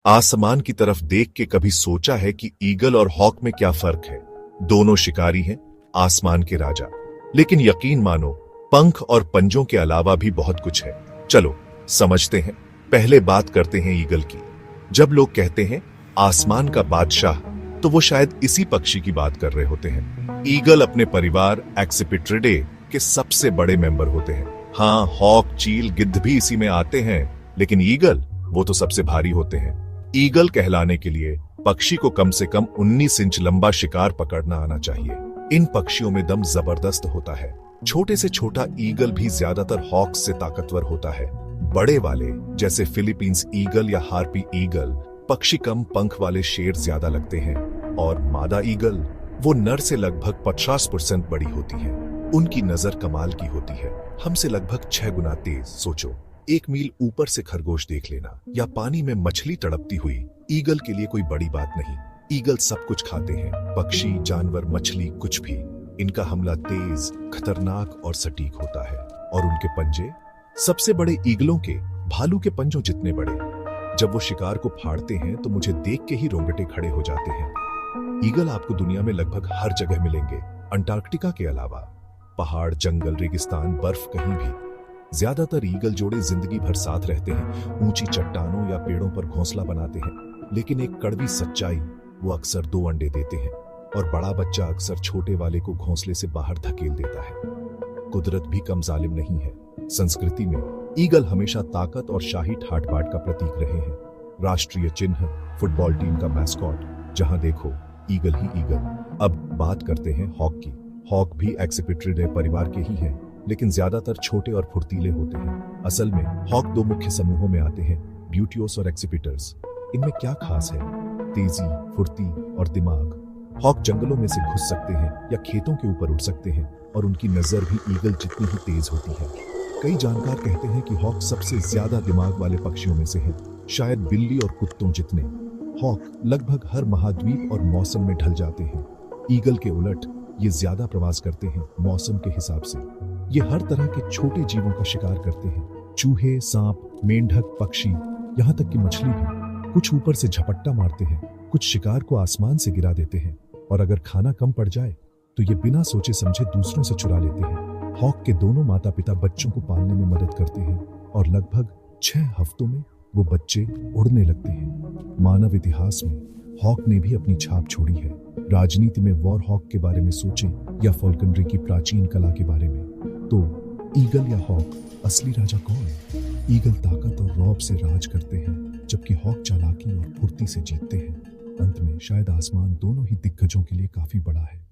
आसमान की तरफ देख के कभी सोचा है कि ईगल और हॉक में क्या फर्क है? दोनों शिकारी हैं, आसमान के राजा। लेकिन यकीन मानो, पंख और पंजों के अलावा भी बहुत कुछ है। चलो समझते हैं। पहले बात करते हैं ईगल की। जब लोग कहते हैं आसमान का बादशाह, तो वो शायद इसी पक्षी की बात कर रहे होते हैं। ईगल अपने परिवार एक्सिपिट्रिडे के सबसे बड़े मेंबर होते हैं। हाँ, हॉक, चील, गिद्ध भी इसी में आते हैं, लेकिन ईगल वो तो सबसे भारी होते हैं। ईगल कहलाने के लिए पक्षी को कम से कम 19 इंच लंबा शिकार पकड़ना आना चाहिए। इन पक्षियों में दम जबरदस्त होता है। छोटे से छोटा ईगल भी ज्यादातर हॉक से ताकतवर होता है। बड़े वाले जैसे फिलीपींस ईगल या हार्पी ईगल पक्षी कम पंख वाले शेर ज्यादा लगते हैं, और मादा ईगल वो नर से लगभग 50% बड़ी होती है। उनकी नजर कमाल की होती है, हमसे लगभग 6 गुना तेज। सोचो, 1 मील ऊपर से खरगोश देख लेना या पानी में मछली तड़पती हुई ईगल के लिए कोई बड़ी बात नहीं। ईगल सब कुछ खाते हैं, पक्षी, जानवर, मछली, कुछ भी। इनका हमला तेज, खतरनाक और सटीक होता है। और उनके पंजे सबसे बड़े ईगलों के भालू के पंजों जितने बड़े। जब वो शिकार को फाड़ते हैं तो मुझे देख के ही रोंगटे खड़े हो जाते हैं। ईगल आपको दुनिया में लगभग हर जगह मिलेंगे, अंटार्कटिका के अलावा। पहाड़, जंगल, रेगिस्तान, बर्फ, कहीं भी। ज्यादातर ईगल जोड़े जिंदगी भर साथ रहते हैं, ऊंची चट्टानों या पेड़ों पर घोंसला बनाते हैं। लेकिन एक कड़वी सच्चाई, वो अक्सर 2 अंडे देते हैं, और बड़ा बच्चा अक्सर छोटे वाले को घोंसले से बाहर धकेल देता है। कुदरत भी कम जालिम नहीं है। संस्कृति में ईगल हमेशा ताकत और शाही ठाट बाट का प्रतीक रहे हैं। राष्ट्रीय चिन्ह, फुटबॉल टीम का मैस्कॉट, जहां देखो ईगल ही ईगल। अब बात करते हैं हॉक की। हॉक भी एक्सिपिट्रिडे परिवार के ही हैं, लेकिन ज्यादातर छोटे और फुर्तीले होते हैं। असल में हॉक 2 मुख्य समूहों में आते हैं, ब्यूटियोस और एक्सिपिटर्स। इनमें क्या खास है? तेजी, फुर्ती और दिमाग। हॉक जंगलों में से घुस सकते हैं या खेतों के ऊपर उड़ सकते हैं, और उनकी नजर भी ईगल जितनी ही तेज होती है। कई जानकार कहते हैं कि हॉक सबसे ज्यादा दिमाग वाले पक्षियों में से है, शायद बिल्ली और कुत्तों जितने। हॉक लगभग हर महाद्वीप और मौसम में ढल जाते हैं। ईगल के उलट ये ज्यादा प्रवास करते हैं मौसम के हिसाब से। ये हर तरह के छोटे जीवों का शिकार करते हैं, चूहे, सांप, मेंढक, पक्षी, यहाँ तक कि मछली भी। कुछ ऊपर से झपट्टा मारते हैं, कुछ शिकार को आसमान से गिरा देते हैं, और अगर खाना कम पड़ जाए तो ये बिना सोचे समझे दूसरों से चुरा लेते हैं। हॉक के दोनों माता पिता बच्चों को पालने में मदद करते हैं, और लगभग 6 हफ्तों में वो बच्चे उड़ने लगते हैं। मानव इतिहास में हॉक ने भी अपनी छाप छोड़ी है। राजनीति में वॉर हॉक के बारे में सोचें, या फॉल्कनरी की प्राचीन कला के बारे में, तो ईगल या हॉक असली राजा कौन? ईगल ताकत और रौब से राज करते हैं, जबकि हॉक चालाकी और फुर्ती से जीतते हैं। अंत में शायद आसमान दोनों ही दिग्गजों के लिए काफी बड़ा है।